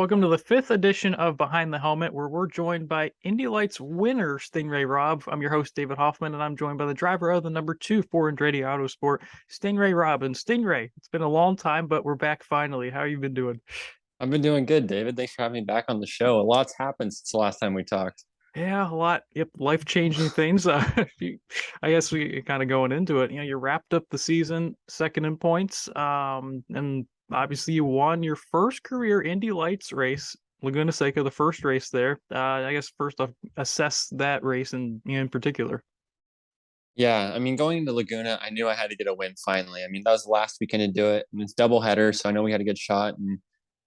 Welcome to the fifth edition of Behind the Helmet, where we're joined by Indy Lights winner Sting Ray Robb. I'm your host, David Hoffman, and I'm joined by the driver of the number 2 Ford Andretti Autosport, Sting Ray Robb. And Sting Ray, it's been a long time, but we're back finally. How you been doing? I've been doing good, David. Thanks for having me back on the show. A lot's happened since the last time we talked. Yeah, a lot. Yep, life-changing things. I guess we kind of going into it. You wrapped up the season second in points, and obviously you won your first career Indy Lights race, Laguna Seca, the first race there. I guess first off, assess that race in particular. Yeah, I mean, going into Laguna, I knew I had to get a win finally. I mean, that was the last weekend to do it, and it's double header, so I know we had a good shot. And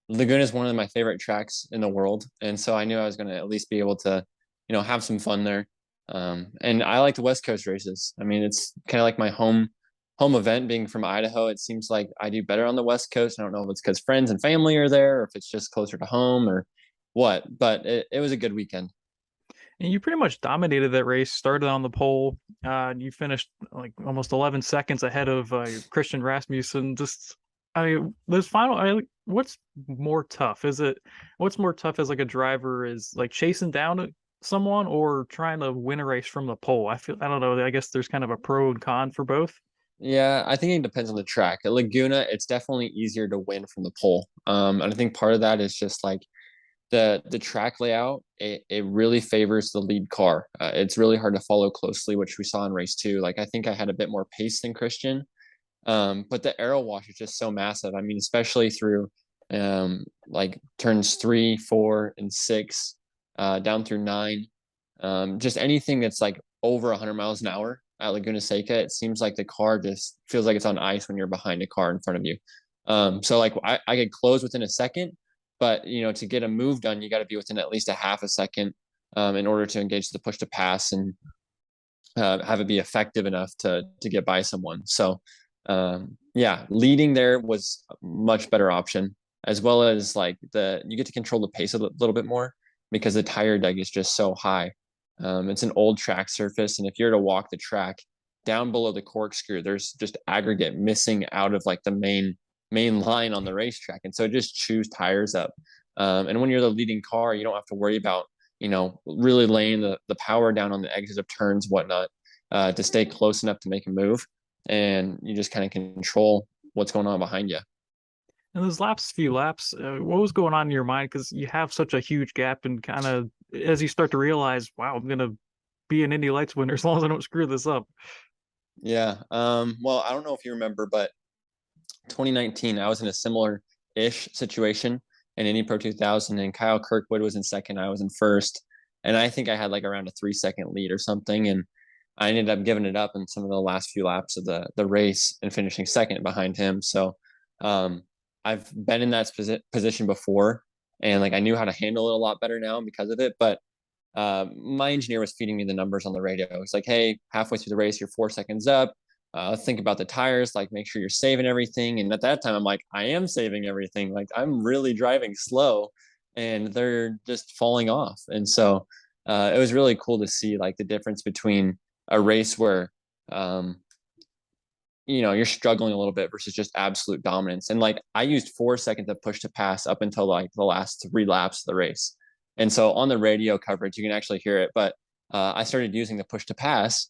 Laguna is one of my favorite tracks in the world, and so I knew I was going to at least be able to, have some fun there. And I like the West Coast races. I mean, it's kind of like my home event. Being from Idaho, it seems like I do better on the West Coast. I don't know if it's because friends and family are there, or if it's just closer to home, or what. But it was a good weekend. And you pretty much dominated that race. Started on the pole, and you finished like almost 11 seconds ahead of Christian Rasmussen. This final. What's more tough? What's more tough as like a driver is like chasing down someone or trying to win a race from the pole? I don't know. I guess there's kind of a pro and con for both. Yeah, I think it depends on the track. At Laguna, it's definitely easier to win from the pole. And I think part of that is just like the track layout. It really favors the lead car. It's really hard to follow closely, which we saw in race two. Like I think I had a bit more pace than Christian. But the aero wash is just so massive. I mean, especially through like turns 3, 4, and 6, down through 9. Just anything that's like over 100 miles an hour at Laguna Seca, it seems like the car just feels like it's on ice when you're behind a car in front of you. So like I could close within a second, but to get a move done, you got to be within at least a half a second in order to engage the push to pass and have it be effective enough to get by someone. So yeah, leading there was a much better option, as well as like you get to control the pace a little bit more because the tire deg is just so high. It's an old track surface, and if you're to walk the track down below the corkscrew, there's just aggregate missing out of like the main line on the racetrack, and so it just chews tires up. And when you're the leading car, you don't have to worry about really laying the power down on the exit of turns, whatnot, to stay close enough to make a move, and you just kind of control what's going on behind you. And those last few laps, what was going on in your mind? Because you have such a huge gap, and kind of as you start to realize, wow, I'm gonna be an Indy Lights winner as long as I don't screw this up. Yeah. Well, I don't know if you remember, but 2019, I was in a similar-ish situation in Indy Pro 2000, and Kyle Kirkwood was in second. I was in first, and I think I had like around a 3-second lead or something, and I ended up giving it up in some of the last few laps of the race and finishing second behind him. So um, I've been in that position before, and like I knew how to handle it a lot better now because of it. But my engineer was feeding me the numbers on the radio. It's like, hey, halfway through the race, you're 4 seconds up. Think about the tires, like make sure you're saving everything. And at that time, I'm like, I am saving everything. Like I'm really driving slow, and they're just falling off. And so it was really cool to see like the difference between a race where you're struggling a little bit versus just absolute dominance. And like I used 4 seconds of push to pass up until like the last 3 laps of the race. And so on the radio coverage, you can actually hear it. But I started using the push to pass,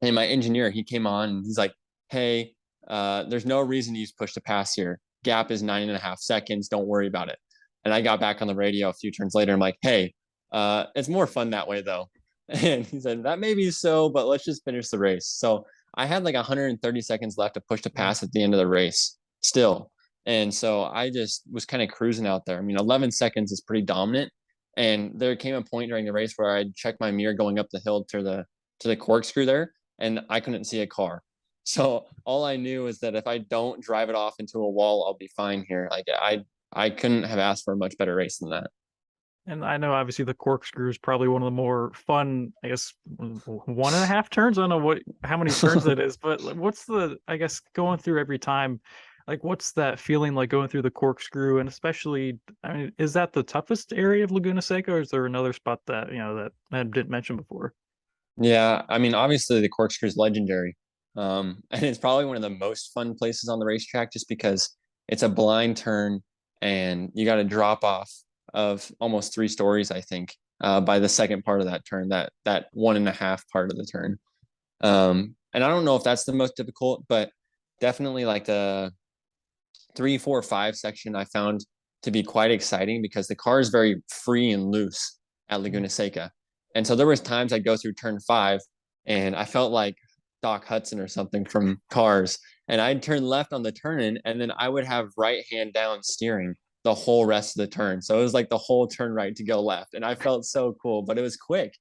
and my engineer, he came on and he's like, hey, there's no reason to use push to pass here. Gap is 9.5 seconds. Don't worry about it. And I got back on the radio a few turns later. I'm like, hey, it's more fun that way though. And he said, that may be so, but let's just finish the race. So I had like 130 seconds left to push to pass at the end of the race still. And so I just was kind of cruising out there. I mean, 11 seconds is pretty dominant. And there came a point during the race where I'd check my mirror going up the hill to the corkscrew there, and I couldn't see a car. So all I knew is that if I don't drive it off into a wall, I'll be fine here. Like I couldn't have asked for a much better race than that. And I know obviously the corkscrew is probably one of the more fun, I guess, 1.5 turns. I don't know how many turns it is, but like, what's I guess going through every time, like what's that feeling like going through the corkscrew? And especially, I mean, is that the toughest area of Laguna Seca, or is there another spot that that I didn't mention before? Yeah, I mean, obviously the corkscrew is legendary, and it's probably one of the most fun places on the racetrack just because it's a blind turn and you got to drop off of almost 3 stories, I think, by the second part of that turn, that 1.5 part of the turn. And I don't know if that's the most difficult, but definitely like the 3, 4, 5 section I found to be quite exciting because the car is very free and loose at Laguna Seca. And so there was times I'd go through turn 5 and I felt like Doc Hudson or something from Cars. And I'd turn left on the turn in, and then I would have right hand down steering the whole rest of the turn. So it was like the whole turn right to go left. And I felt so cool, but it was quick.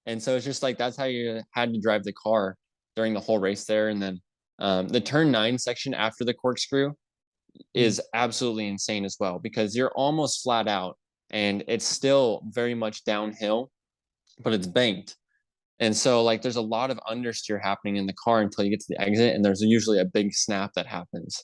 And so it's just like that's how you had to drive the car during the whole race there. And then the turn 9 section after the corkscrew is absolutely insane as well because you're almost flat out and it's still very much downhill, but it's banked. And so like there's a lot of understeer happening in the car until you get to the exit, and there's usually a big snap that happens.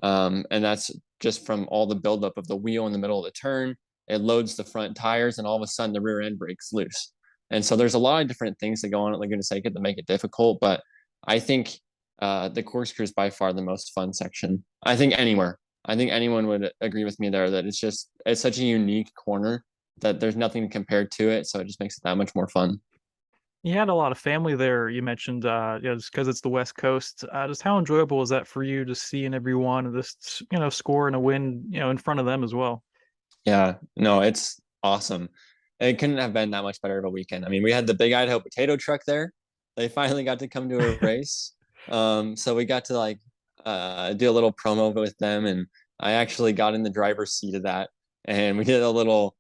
And that's just from all the buildup of the wheel in the middle of the turn. It loads the front tires, and all of a sudden the rear end breaks loose. And so there's a lot of different things that go on at Laguna Seca that make it difficult. But I think the corkscrew is by far the most fun section. I think anywhere. I think anyone would agree with me there that it's such a unique corner that there's nothing to compare to it. So it just makes it that much more fun. You had a lot of family there. You mentioned, just because it's the West Coast. Just how enjoyable was that for you, to seeing everyone and just score and a win, in front of them as well? Yeah, no, it's awesome. It couldn't have been that much better of a weekend. I mean, we had the Big Idaho potato truck there. They finally got to come to a race. So we got to like do a little promo with them, and I actually got in the driver's seat of that, and we did a little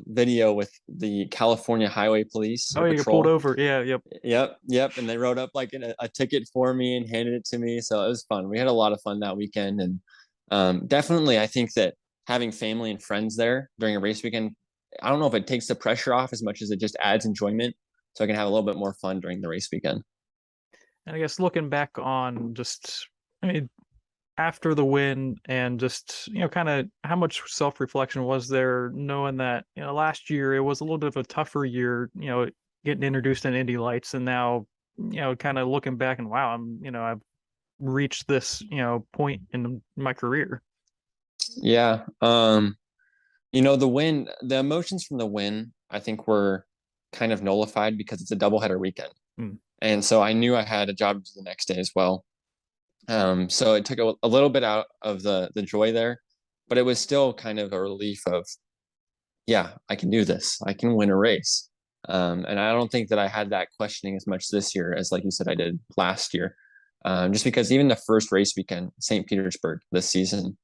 video with the California Highway Police Oh, or you got pulled Patrol. over. Yeah, yep. Yep. And they wrote up like a ticket for me and handed it to me. So it was fun. We had a lot of fun that weekend. And definitely, I think that having family and friends there during a race weekend, I don't know if it takes the pressure off as much as it just adds enjoyment. So I can have a little bit more fun during the race weekend. And I guess looking back on just, I mean, after the win and just, kind of how much self-reflection was there, knowing that, last year it was a little bit of a tougher year, getting introduced in Indy Lights, and now, kind of looking back and wow, I've reached this, point in my career. Yeah. The win, the emotions from the win, I think were kind of nullified because it's a doubleheader weekend. Mm. And so I knew I had a job to do the next day as well. So it took a little bit out of the joy there, but it was still kind of a relief of, yeah, I can do this. I can win a race. And I don't think that I had that questioning as much this year as, like you said, I did last year. Just because even the first race weekend, St. Petersburg this season,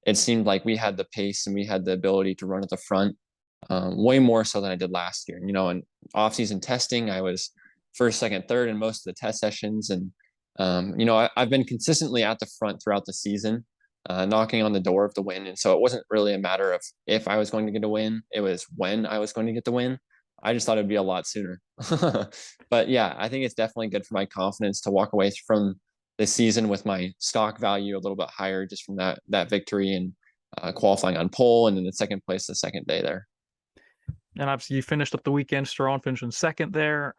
it seemed like we had the pace and we had the ability to run at the front way more so than I did last year. In off-season testing, I was first, second, third in most of the test sessions. And, I've been consistently at the front throughout the season, knocking on the door of the win. And so it wasn't really a matter of if I was going to get a win, it was when I was going to get the win. I just thought it'd be a lot sooner. But yeah, I think it's definitely good for my confidence to walk away from this season with my stock value a little bit higher just from that victory and qualifying on pole and then the second place the second day there. And obviously you finished up the weekend strong, finishing second there.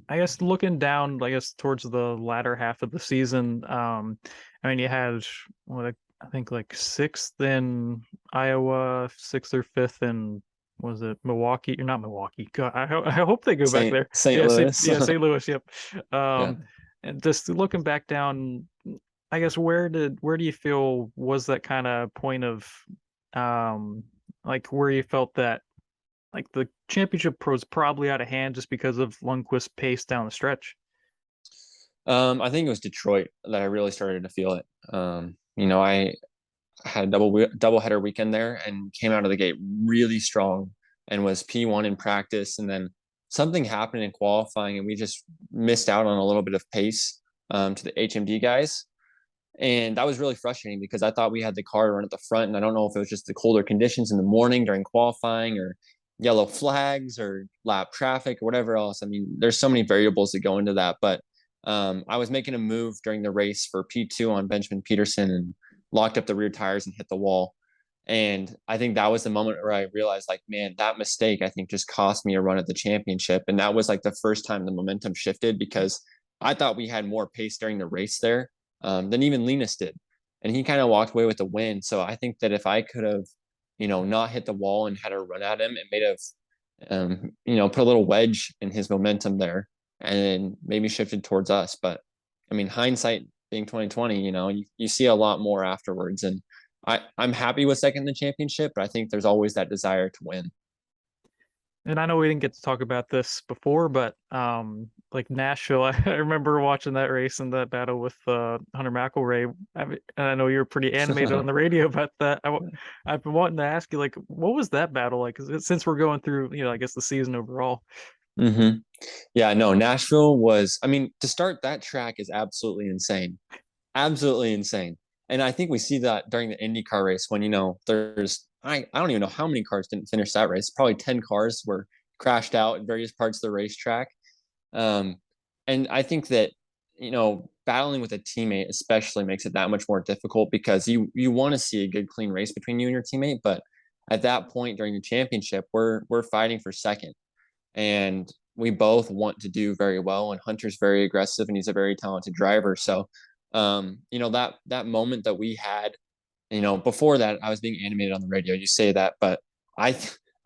I guess looking down, I guess towards the latter half of the season, I mean, you had what I think like sixth in Iowa, sixth or fifth in, was it Milwaukee? You're not Milwaukee. God, I hope they go back there. St. Yeah, Louis. St. Louis. Yep. Yeah. And just looking back down, I guess where do you feel was that kind of point of, like where you felt that like the championship was probably out of hand just because of Lundqvist's pace down the stretch? I think it was Detroit that I really started to feel it. I had a double header weekend there and came out of the gate really strong and was P1 in practice. And then something happened in qualifying and we just missed out on a little bit of pace to the HMD guys. And that was really frustrating because I thought we had the car to run at the front. And I don't know if it was just the colder conditions in the morning during qualifying or yellow flags or lap traffic or whatever else. I mean, there's so many variables that go into that. But I was making a move during the race for P2 on Benjamin Peterson and locked up the rear tires and hit the wall. And I think that was the moment where I realized, like, man, that mistake, I think, just cost me a run at the championship. And that was like the first time the momentum shifted because I thought we had more pace during the race there than even Linus did. And he kind of walked away with the win. So I think that if I could have, not hit the wall and had a run at him, it may have put a little wedge in his momentum there and then maybe shifted towards us. But I mean, hindsight being 2020, you see a lot more afterwards. And I'm happy with second in the championship, but I think there's always that desire to win. And I know we didn't get to talk about this before, but like Nashville, I remember watching that race and that battle with Hunter McElroy. And I know you're pretty animated on the radio about that. I've been wanting to ask you, like, what was that battle like? 'Cause since we're going through, I guess the season overall. Mm-hmm. Yeah, no, Nashville was, I mean, to start, that track is absolutely insane. Absolutely insane. And I think we see that during the IndyCar race when, there's, I don't even know how many cars didn't finish that race. Probably 10 cars were crashed out in various parts of the racetrack. Um, and I think that, battling with a teammate especially makes it that much more difficult because you want to see a good, clean race between you and your teammate. But at that point during the championship, we're fighting for second. And we both want to do very well. And Hunter's very aggressive and he's a very talented driver. So, that moment that we had, before that, I was being animated on the radio. You say that, but I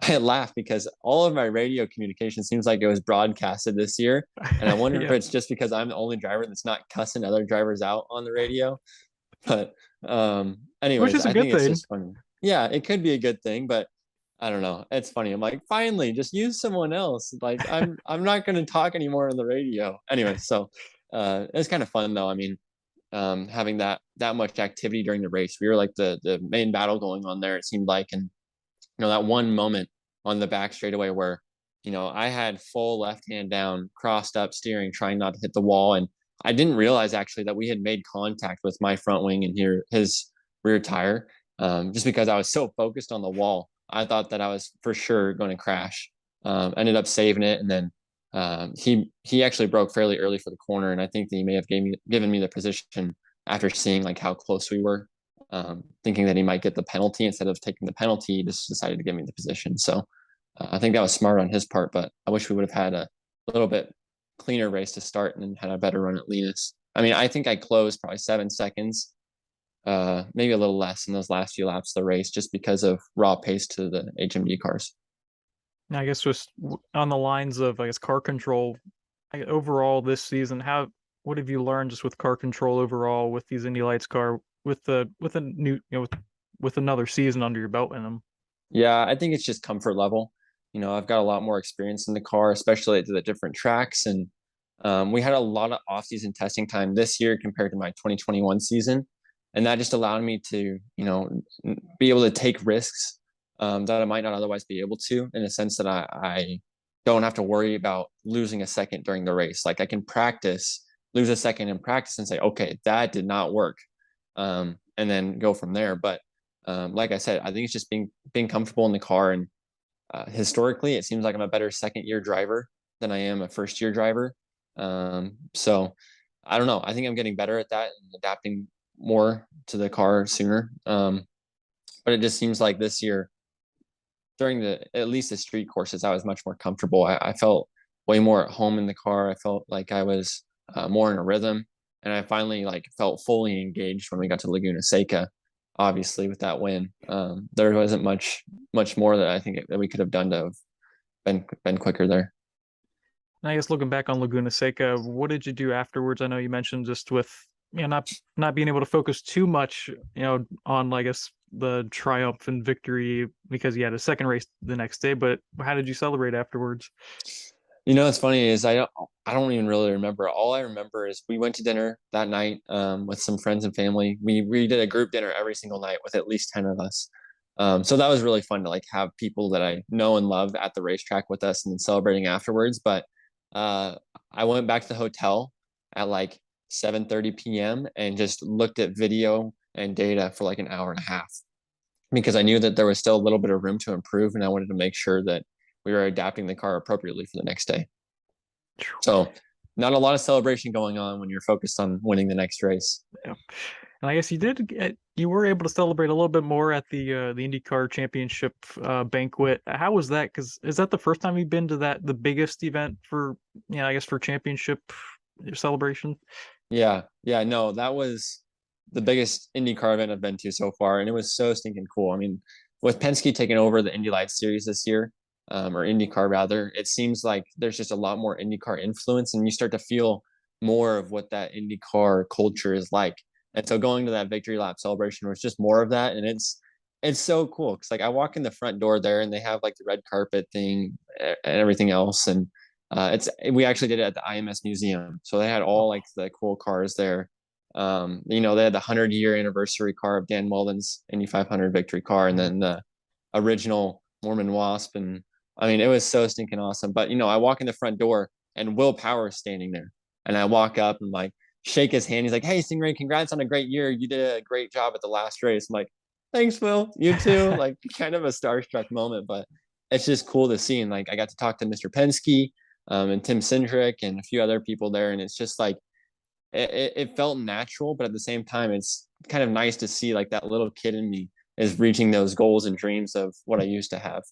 I laugh because all of my radio communication seems like it was broadcasted this year, and I wonder if Yeah, it's just because I'm the only driver that's not cussing other drivers out on the radio. But which anyways, is a I good think it's thing. just funny. Yeah, it could be a good thing, but I don't know. It's funny. I'm like, finally, just use someone else. Like, I'm not going to talk anymore on the radio. Anyway, so it's kind of fun though. I mean, having that much activity during the race, we were like the main battle going on there. It seemed like, and that one moment on the back straightaway where I had full left hand down, crossed up steering, trying not to hit the wall, and I didn't realize actually that we had made contact with my front wing and his rear tire, just because I was so focused on the wall. I thought that I was for sure going to crash. Ended up saving it, and then he actually broke fairly early for the corner, and I think that he may have given me the position after seeing like how close we were, thinking that he might get the penalty. Instead of taking the penalty, he just decided to give me the position. So I think that was smart on his part, but I wish we would have had a little bit cleaner race to start and then had a better run at Linus. I mean, I think I closed probably 7 seconds, maybe a little less in those last few laps of the race, just because of raw pace to the HMD cars. I guess just on the lines of, I guess, car control, overall this season, what have you learned just with car control overall with these Indy Lights car with a new with another season under your belt in them? Yeah, I think it's just comfort level. I've got a lot more experience in the car, especially at the different tracks. And we had a lot of off-season testing time this year compared to my 2021 season. And that just allowed me to, be able to take risks that I might not otherwise be able to, in a sense that I don't have to worry about losing a second during the race. Like I can lose a second in practice and say, okay, that did not work. And then go from there. But like I said, I think it's just being comfortable in the car. And historically, it seems like I'm a better second year driver than I am a first year driver. So I don't know. I think I'm getting better at that and adapting more to the car sooner. But it just seems like this year, during at least the street courses, I was much more comfortable. I felt way more at home in the car. I felt like I was more in a rhythm, and I finally like felt fully engaged when we got to Laguna Seca. Obviously, with that win, there wasn't much more that I think that we could have done to have been quicker there. And I guess looking back on Laguna Seca, what did you do afterwards? I know you mentioned just with not being able to focus too much, on I guess the triumph and victory because you had a second race the next day. But how did you celebrate afterwards? What's funny is I don't even really remember. All I remember is we went to dinner that night with some friends and family. We did a group dinner every single night with at least 10 of us. So that was really fun to like have people that I know and love at the racetrack with us and then celebrating afterwards. But uh, I went back to the hotel at like 7:30 p.m. and just looked at video and data for like an hour and a half because I knew that there was still a little bit of room to improve, and I wanted to make sure that we were adapting the car appropriately for the next day. So, not a lot of celebration going on when you're focused on winning the next race. Yeah. And I guess you were able to celebrate a little bit more at the IndyCar Championship banquet. How was that? Because is that the first time you've been to the biggest event for, I guess for championship celebration? Yeah, no, that was the biggest IndyCar event I've been to so far, and it was so stinking cool. I mean, with Penske taking over the Indy Lights series this year, or IndyCar rather, it seems like there's just a lot more IndyCar influence, and you start to feel more of what that IndyCar culture is like. And so going to that victory lap celebration was just more of that, and it's so cool because like I walk in the front door there, and they have like the red carpet thing and everything else, and it's we actually did it at the IMS museum, so they had all like the cool cars there. They had the 100-year anniversary car of Dan Mullen's Indy 500 victory car, and then the original Mormon Wasp, and I mean it was so stinking awesome. But I walk in the front door, and Will Power is standing there, and I walk up and like shake his hand. He's like, "Hey, Sting Ray, congrats on a great year. You did a great job at the last race." I'm like, "Thanks, Will. You too." Like kind of a starstruck moment, but it's just cool to see. And like I got to talk to Mr. Penske, and Tim Cindric and a few other people there, and it's just like it felt natural, but at the same time, it's kind of nice to see like that little kid in me is reaching those goals and dreams of what I used to have.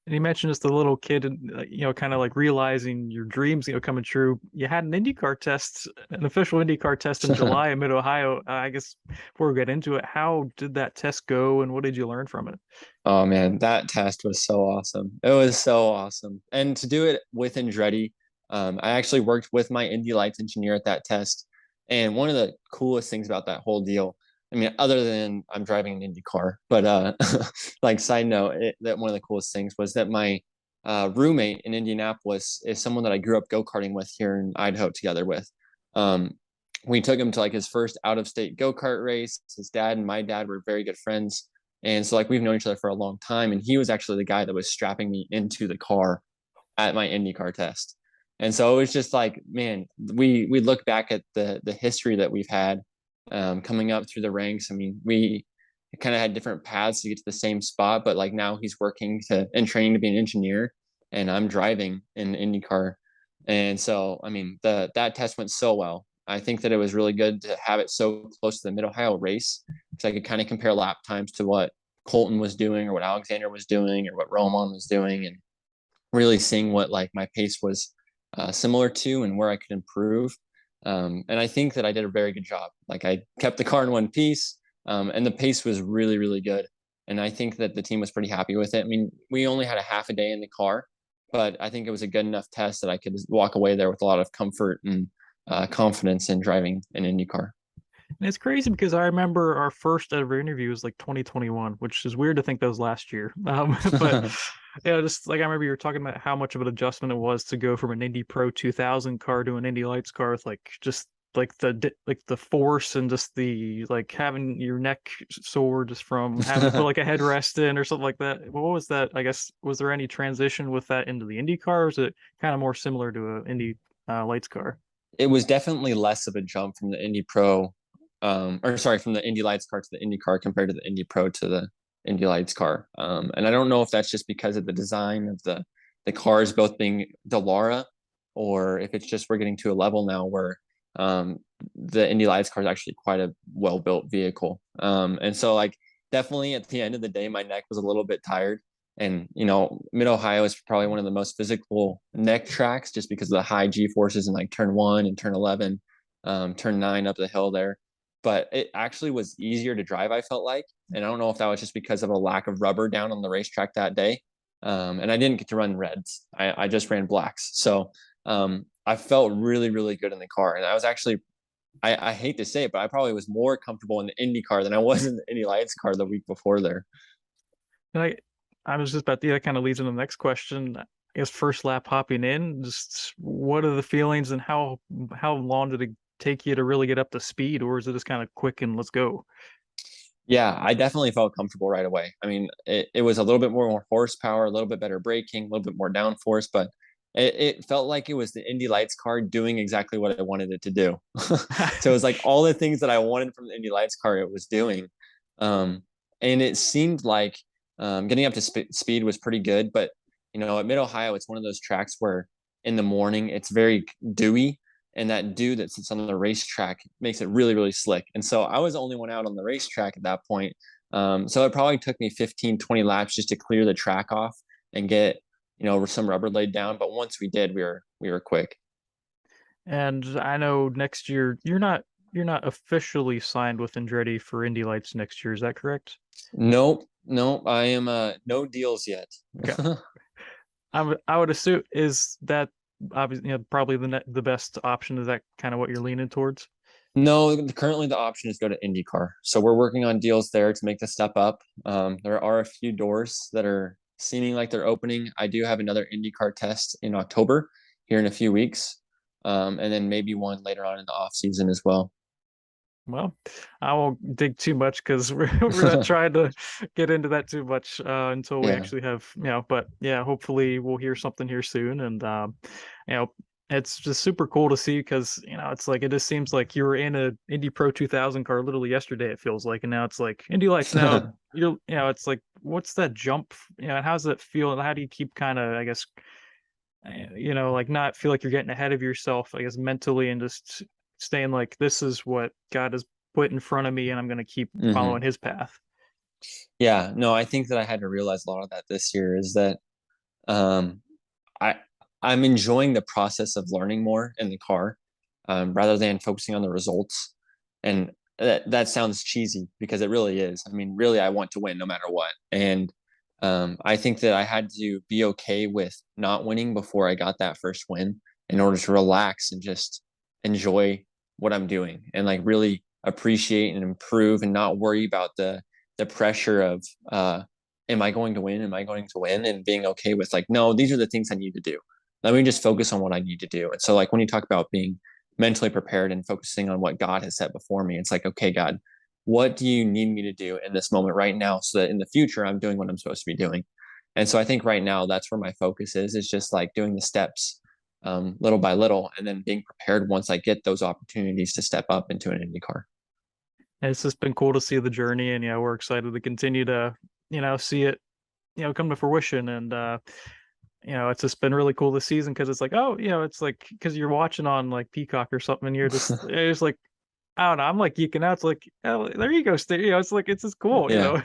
And you mentioned just the little kid, and kind of like realizing your dreams, coming true. You had an official IndyCar test in July in Mid Ohio. I guess before we get into it, how did that test go, and what did you learn from it? Oh man, that test was so awesome. It was so awesome. And to do it with Andretti, I actually worked with my Indy Lights engineer at that test. And one of the coolest things about that whole deal, I mean, other than I'm driving an Indy car, but like side note, that one of the coolest things was that my roommate in Indianapolis is someone that I grew up go-karting with here in Idaho together with. Um, we took him to like his first out-of-state go-kart race. His dad and my dad were very good friends. And so like we've known each other for a long time. And he was actually the guy that was strapping me into the car at my IndyCar test. And so it was just like, man, we look back at the history that we've had coming up through the ranks. I mean, we kind of had different paths to get to the same spot, but like now he's working to and training to be an engineer, and I'm driving in IndyCar. And so, I mean, that test went so well. I think that it was really good to have it so close to the Mid Ohio race, because I could kind of compare lap times to what Colton was doing or what Alexander was doing or what Roman was doing, and really seeing what like my pace was similar to and where I could improve. And I think that I did a very good job. Like I kept the car in one piece, and the pace was really, really good. And I think that the team was pretty happy with it. I mean, we only had a half a day in the car, but I think it was a good enough test that I could walk away there with a lot of comfort and confidence in driving an IndyCar. And it's crazy because I remember our first ever interview was like 2021, which is weird to think that was last year. But yeah, just like I remember you were talking about how much of an adjustment it was to go from an Indy Pro 2000 car to an Indy Lights car with like just like the force and just the like having your neck sore just from having to put like a headrest in or something like that. What was that? I guess was there any transition with that into the Indy car, or is it kind of more similar to a Indy Lights car? It was definitely less of a jump from the Indy Pro, or sorry, from the Indy Lights car to the Indy car compared to the Indy Pro to the Indy Lights car. And I don't know if that's just because of the design of the cars both being Delara, or if it's just we're getting to a level now where the Indy Lights car is actually quite a well built vehicle. And so like definitely at the end of the day, my neck was a little bit tired. And Mid Ohio is probably one of the most physical neck tracks just because of the high G forces in like turn 1 and turn 11, turn 9 up the hill there. But it actually was easier to drive, I felt like. And I don't know if that was just because of a lack of rubber down on the racetrack that day. And I didn't get to run reds. I just ran blacks. So I felt really, really good in the car. And I was actually, I hate to say it, but I probably was more comfortable in the Indy car than I was in the Indy Lights car the week before there. And I was just about to, that kind of leads into the next question. I guess first lap hopping in, just what are the feelings and how long did it take you to really get up to speed, or is it just kind of quick and let's go? Yeah, I definitely felt comfortable right away. I mean, it was a little bit more horsepower, a little bit better braking, a little bit more downforce, but it felt like it was the Indy Lights car doing exactly what I wanted it to do. So it was like all the things that I wanted from the Indy Lights car, it was doing. And it seemed like getting up to speed was pretty good. But, at Mid Ohio, it's one of those tracks where in the morning it's very dewy, and that dew that sits on the racetrack makes it really, really slick. And so I was the only one out on the racetrack at that point. So it probably took me 15, 20 laps just to clear the track off and get, some rubber laid down. But once we did, we were quick. And I know next year you're not officially signed with Andretti for Indy Lights next year. Is that correct? Nope, nope. I am no deals yet. Okay. I would assume is that obviously probably the best option. Is that kind of what you're leaning towards? No, currently the option is go to IndyCar. So we're working on deals there to make the step up. There are a few doors that are seeming like they're opening. I do have another IndyCar test in October here in a few weeks. And then maybe one later on in the off season as well. Well, I won't dig too much because we're not trying to get into that too much until we Yeah. actually have, but yeah, hopefully we'll hear something here soon. And, you know, it's just super cool to see because, it's like it just seems like you were in a Indy Pro 2000 car literally yesterday, it feels like. And now it's like Indy Lights. Now, it's like, what's that jump? And how's that feel? And how do you keep kind of, I guess, like not feel like you're getting ahead of yourself, I guess, mentally and just staying like, this is what God has put in front of me and I'm going to keep Hmm. following his path. Yeah. No, I think that I had to realize a lot of that this year is that um I I'm enjoying the process of learning more in the car, rather than focusing on the results. And that sounds cheesy because it really is. I mean, really, I want to win no matter what. And I think that I had to be okay with not winning before I got that first win in order to relax and just enjoy what I'm doing and like really appreciate and improve and not worry about the pressure of am I going to win? Am I going to win? And being okay with like, no, these are the things I need to do. Let me just focus on what I need to do. And so, like, when you talk about being mentally prepared and focusing on what God has set before me, it's like, okay, God, what do you need me to do in this moment right now so that in the future I'm doing what I'm supposed to be doing? And so I think right now that's where my focus is just like doing the steps little by little and then being prepared once I get those opportunities to step up into an IndyCar. And it's just been cool to see the journey and we're excited to continue to, see it, come to fruition. And, it's just been really cool this season because it's like, oh, it's like, because you're watching on like Peacock or something and it's like, I don't know. I'm like geeking out. It's like, oh, there you go, Steve. It's like it's just cool, Yeah.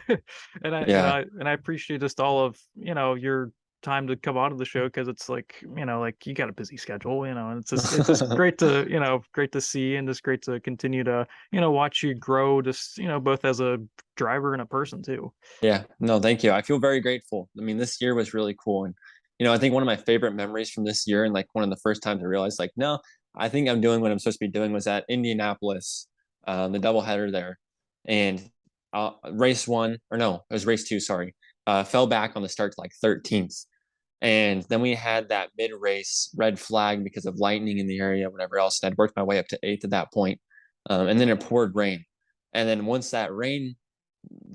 and Yeah. I appreciate just all of your time to come onto the show because it's like like you got a busy schedule, and it's just great to great to see and just great to continue to watch you grow, just both as a driver and a person too. Yeah, no, thank you. I feel very grateful. I mean, this year was really cool. And, I think one of my favorite memories from this year and like one of the first times I realized, like, no, I think I'm doing what I'm supposed to be doing was at Indianapolis, the doubleheader there. And race one, or no, it was race two, sorry, fell back on the start to like 13th. And then we had that mid race red flag because of lightning in the area, whatever else. And I'd worked my way up to eighth at that point. And then it poured rain. And then once that rain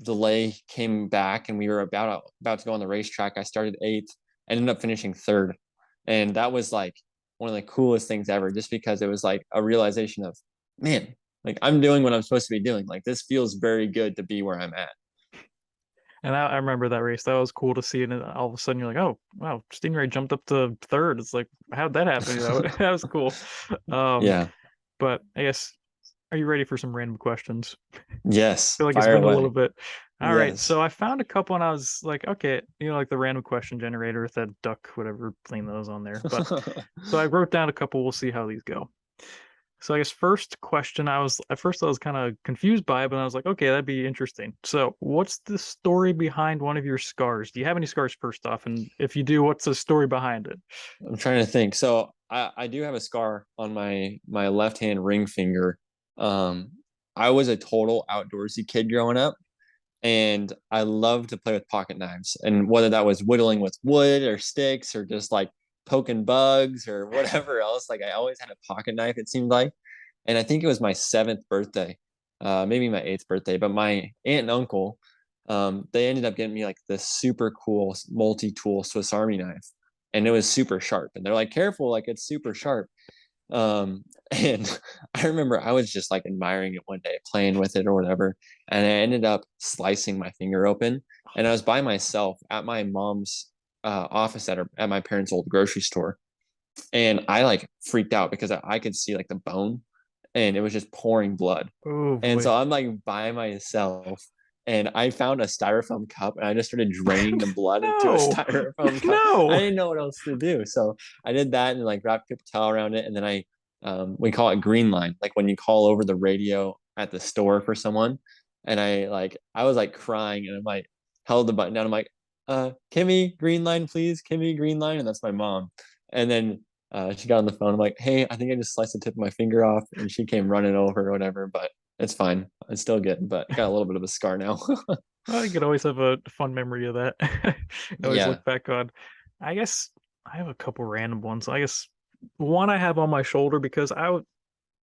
delay came back and we were about to go on the racetrack, I started eighth, ended up finishing third. And that was like one of the coolest things ever, just because it was like a realization of, man, like I'm doing what I'm supposed to be doing. Like this feels very good to be where I'm at. And I remember that race. That was cool to see. And then all of a sudden, you're like, "Oh, wow! Sting Ray jumped up to third." It's like, how'd that happen? That was cool. Um, Yeah. but I guess, are you ready for some random questions? Yes. Feel like it's Fire been a little away. bit. All right, Yes. so I found a couple, and I was like, okay, like the random question generator with that duck, whatever thing that was on there. But so I wrote down a couple. We'll see how these go. So I guess first question, I was at first I was kind of confused by it, but I was like, okay, that'd be interesting. So, what's the story behind one of your scars? Do you have any scars first off? And if you do, what's the story behind it? I'm trying to think. So I do have a scar on my left hand ring finger. Um, I was a total outdoorsy kid growing up, and I loved to play with pocket knives. And whether that was whittling with wood or sticks or just like poking bugs or whatever else, like I always had a pocket knife. It seemed like, and I think it was my seventh birthday, maybe my eighth birthday. But my aunt and uncle, they ended up getting me like this super cool multi-tool Swiss Army knife, and it was super sharp. And they're like, "Careful, like it's super sharp." And I remember I was just like admiring it one day, playing with it or whatever, and I ended up slicing my finger open. And I was by myself at my mom's office at my parents' old grocery store, and I like freaked out because I could see like the bone and it was just pouring blood. Oh And boy. so I'm like by myself and I found a styrofoam cup and I just started draining the blood into a No. styrofoam cup. I No. didn't know what else to do. So I did that and like wrapped paper towel around it. And then we call it green line, like when you call over the radio at the store for someone. and I was like crying, and I'm like held the button down. I'm like, Kimmy, green line, please, Kimmy, green line, and that's my mom. And then she got on the phone. I'm like, hey, I think I just sliced the tip of my finger off, and she came running over or whatever, but it's fine. It's still good, but I got a little bit of a scar now. Well, you could always have a fun memory of that. You always Yeah, look back on. I guess I have a couple random ones. I guess one I have on my shoulder because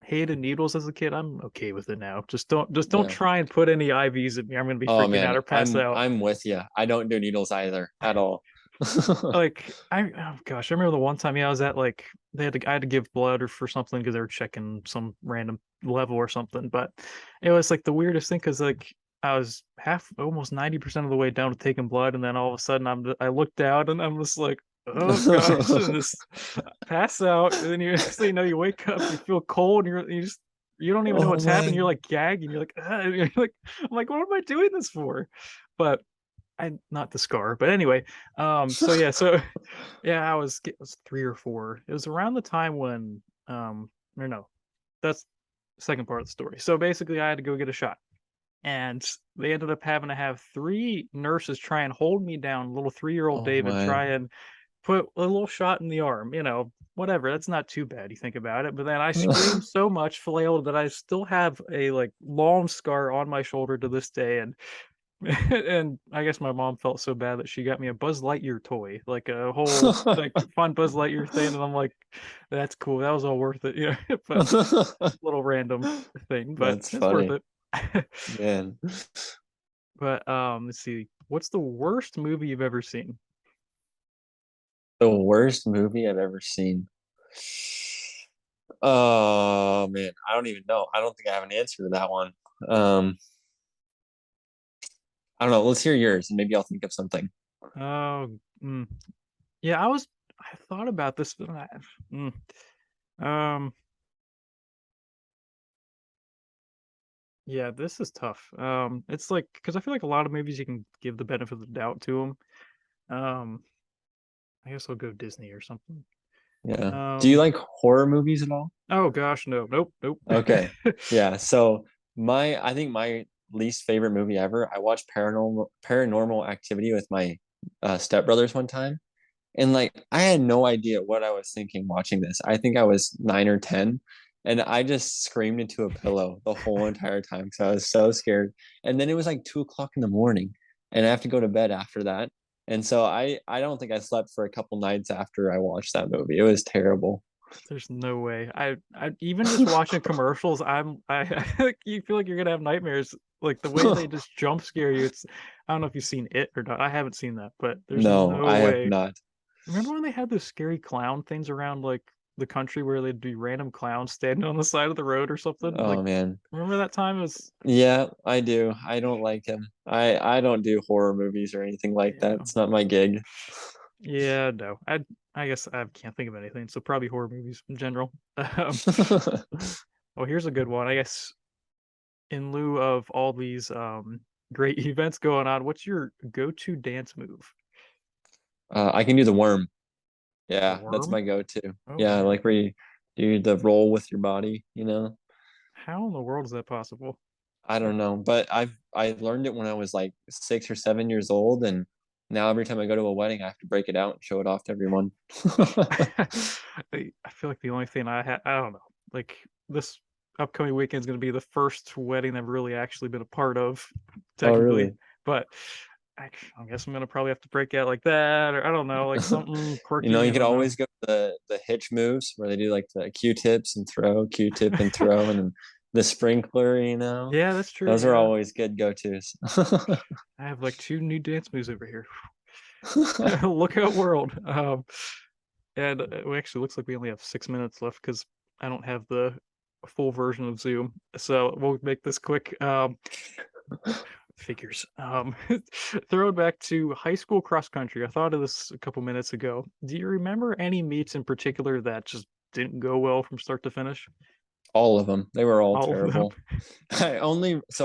hated needles as a kid. I'm okay with it now. Just don't yeah. try and put any IVs in me. I'm gonna be Oh freaking man, out or pass I'm out. I'm with you. I don't do needles either at all. Like oh gosh, I remember the one time, yeah, I was at like I had to give blood or for something because they were checking some random level or something. But it was like the weirdest thing because like I was almost 90% of the way down to taking blood, and then all of a sudden I looked down and I'm just like, oh gosh, and just pass out, and then you so you wake up, you feel cold, and you don't even know Oh what's happened. You're man. like gagging. You're like, and you're like, I'm like, what am I doing this for? But I not the scar, but anyway, so yeah, so yeah, it was 3 or 4. It was around the time when or no, that's the second part of the story. So basically, I had to go get a shot, and they ended up having to have 3 nurses try and hold me down, little 3-year-old Oh David, my. try and put a little shot in the arm. Whatever. That's not too bad. You think about it. But then I screamed so much, flailed that I still have a like long scar on my shoulder to this day, and and I guess my mom felt so bad that she got me a Buzz Lightyear toy, like a whole like fun Buzz Lightyear thing, and I'm like, "That's cool. That was all worth it." But little random thing, but That's it's worth funny, it. man. But let's see. What's the worst movie you've ever seen? The worst movie I've ever seen. Oh man, I don't even know. I don't think I have an answer to that one. Um, I don't know. Let's hear yours, and maybe I'll think of something. Oh, yeah. I thought about this, but mm, um, yeah, this is tough. It's like because I feel like a lot of movies you can give the benefit of the doubt to them. I guess I'll go Disney or something. Yeah. Do you Um, like horror movies at all? oh gosh, no, nope, nope. Okay. Yeah. So I think my least favorite movie ever, I watched Paranormal Activity with my stepbrothers one time. And like I had no idea what I was thinking watching this. I think I was 9 or 10. And I just screamed into a pillow the whole entire time because I was so scared. And then it was like 2 o'clock in the morning, and I have to go to bed after that. And so I don't think I slept for a couple nights after I watched that movie. It was terrible. There's no way. I even just watching commercials, you feel like you're gonna have nightmares. Like the way they just jump scare you. I don't know if you've seen it or not. I haven't seen that, but there's No, no I have way. not. Remember when they had those scary clown things around like the country where they'd be random clowns standing on the side of the road or something? Like, Oh man. remember that time? It was Yeah, I do. I don't like him. I don't do horror movies or anything like that. yeah. It's not my gig. Yeah, no. I guess I can't think of anything. So probably horror movies in general. Oh, here's a good one. I guess in lieu of all these great events going on, what's your go-to dance move? I can do the worm. The Yeah, that's worm? my go-to. Oh Yeah, man. like where you do the roll with your body, you know? How in the world is that possible? I don't know, but I learned it when I was like 6 or 7 years old, and now every time I go to a wedding, I have to break it out and show it off to everyone. I feel like the only thing I don't know. Like this upcoming weekend is going to be the first wedding I've really actually been a part of, Oh, technically. really? But I guess I'm gonna probably have to break out like that, or I don't know, like something You quirky. know, you I could don't know. always go to the hitch moves where they do like the Q-tips and throw, Q-tip and throw, and then the sprinkler, you know. Yeah, that's true. Those are Yeah, always good go-tos. I have like 2 new dance moves over here. Look out, world. And it actually looks like we only have 6 minutes left because I don't have the full version of Zoom. So we'll make this quick. Figures. Throw it back to high school cross country. I thought of this a couple minutes ago. Do you remember any meets in particular that just didn't go well from start to finish? All of them. They were all All of them. terrible.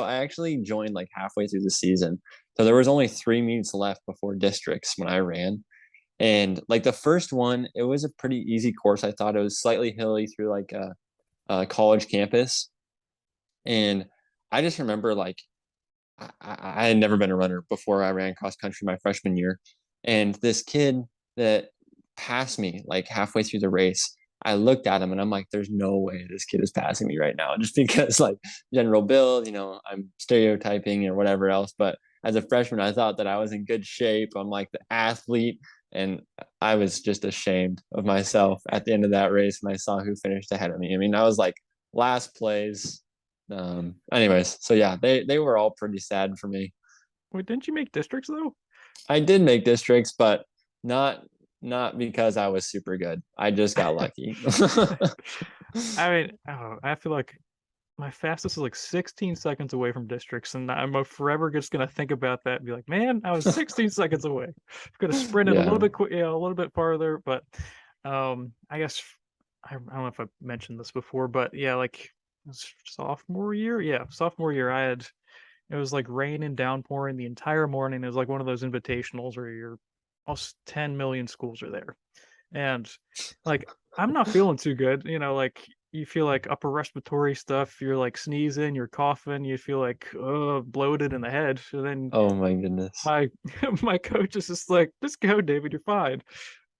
I actually joined like halfway through the season. So there was only 3 meets left before districts when I ran. And like the first one, it was a pretty easy course. I thought it was slightly hilly through like a college campus. And I just remember like I had never been a runner before I ran cross country my freshman year. And this kid that passed me like halfway through the race, I looked at him and I'm like, there's no way this kid is passing me right now. Just because like general build, I'm stereotyping or whatever else. But as a freshman, I thought that I was in good shape. I'm like the athlete. And I was just ashamed of myself at the end of that race when I saw who finished ahead of me. I mean, I was like last place. Anyways, so yeah, they were all pretty sad for me. Wait, didn't you make districts though? I did make districts, but not not because I was super good. I just got lucky. I mean, oh, I feel like my fastest is like 16 seconds away from districts, and I'm forever just gonna think about that and be like, man, I was 16 seconds away. Could have sprinted a little Yeah. bit quick, a little bit farther, but I guess I don't know if I mentioned this before, but yeah, like sophomore year, yeah, sophomore year, it was like rain and downpouring the entire morning. It was like one of those invitationals where you're almost 10 million schools are there, and like I'm not feeling too good, like you feel like upper respiratory stuff, you're like sneezing, you're coughing, you feel like bloated in the head. And then Oh my goodness. my my coach is just like, just go, David, you're fine.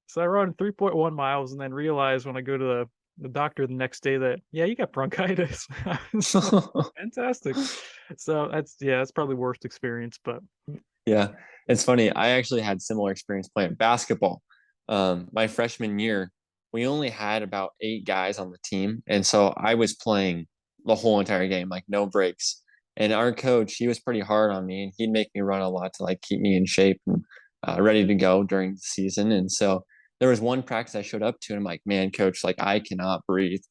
So I run 3.1 miles and then realize when I go to the doctor the next day that, yeah, you got bronchitis. I was like, fantastic. So that's probably worst experience, but Yeah, it's funny. I actually had similar experience playing basketball. My freshman year, we only had about 8 guys on the team, and so I was playing the whole entire game, like no breaks. And our coach, he was pretty hard on me, and he'd make me run a lot to like keep me in shape and ready to go during the season. And so there was one practice I showed up to, and I'm like, "Man, coach, like I cannot breathe."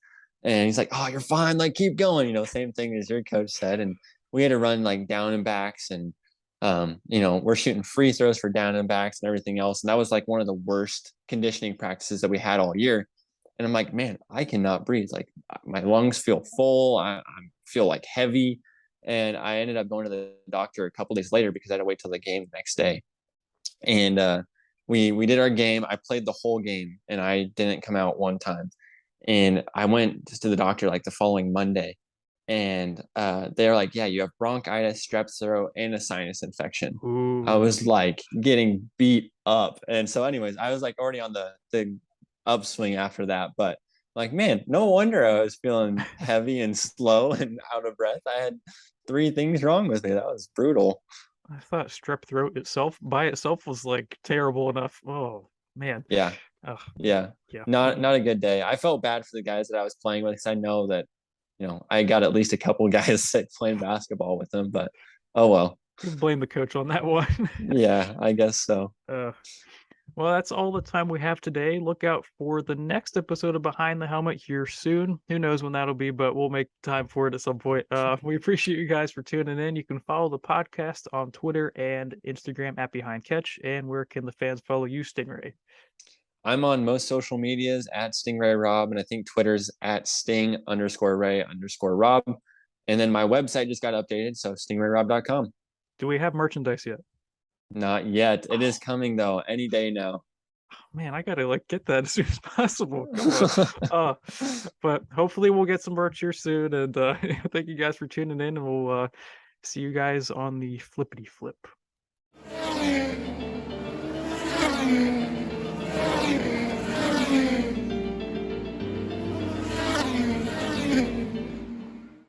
And he's like, "Oh, you're fine. Like keep going." Same thing as your coach said. And we had to run like down and backs and we're shooting free throws for down and backs and everything else. And that was like one of the worst conditioning practices that we had all year. And I'm like, man, I cannot breathe. Like my lungs feel full. I feel like heavy. And I ended up going to the doctor a couple days later because I had to wait till the game the next day. And we did our game. I played the whole game and I didn't come out one time. And I went just to the doctor like the following Monday and they're like, yeah, you have bronchitis, strep throat, and a sinus infection. I ooh. was like getting beat up. And so, anyways, I was like already on the upswing after that. But like, man, no wonder I was feeling heavy and slow and out of breath. I had 3 things wrong with me. That was brutal. I thought strep throat itself by itself was like terrible enough. Oh man. Yeah. Oh Yeah. yeah. Not a good day. I felt bad for the guys that I was playing with because I know that, I got at least a couple guys sick playing basketball with them, but oh well. You can blame the coach on that one. Yeah, I guess so. uh, well, that's all the time we have today. Look out for the next episode of Behind the Helmet here soon. Who knows when that'll be, but we'll make time for it at some point. We appreciate you guys for tuning in. You can follow the podcast on Twitter and Instagram at Behind Catch. And where can the fans follow you, Sting Ray? I'm on most social medias at Sting Ray Robb, and I think Twitter's at Sting_Ray_Robb. And then my website just got updated, so stingrayrobb.com. Do we have merchandise yet? Not yet. It is coming though, any day now. Man, I gotta like get that as soon as possible. Come on. But hopefully we'll get some merch here soon. And thank you guys for tuning in, and we'll see you guys on the flippity flip.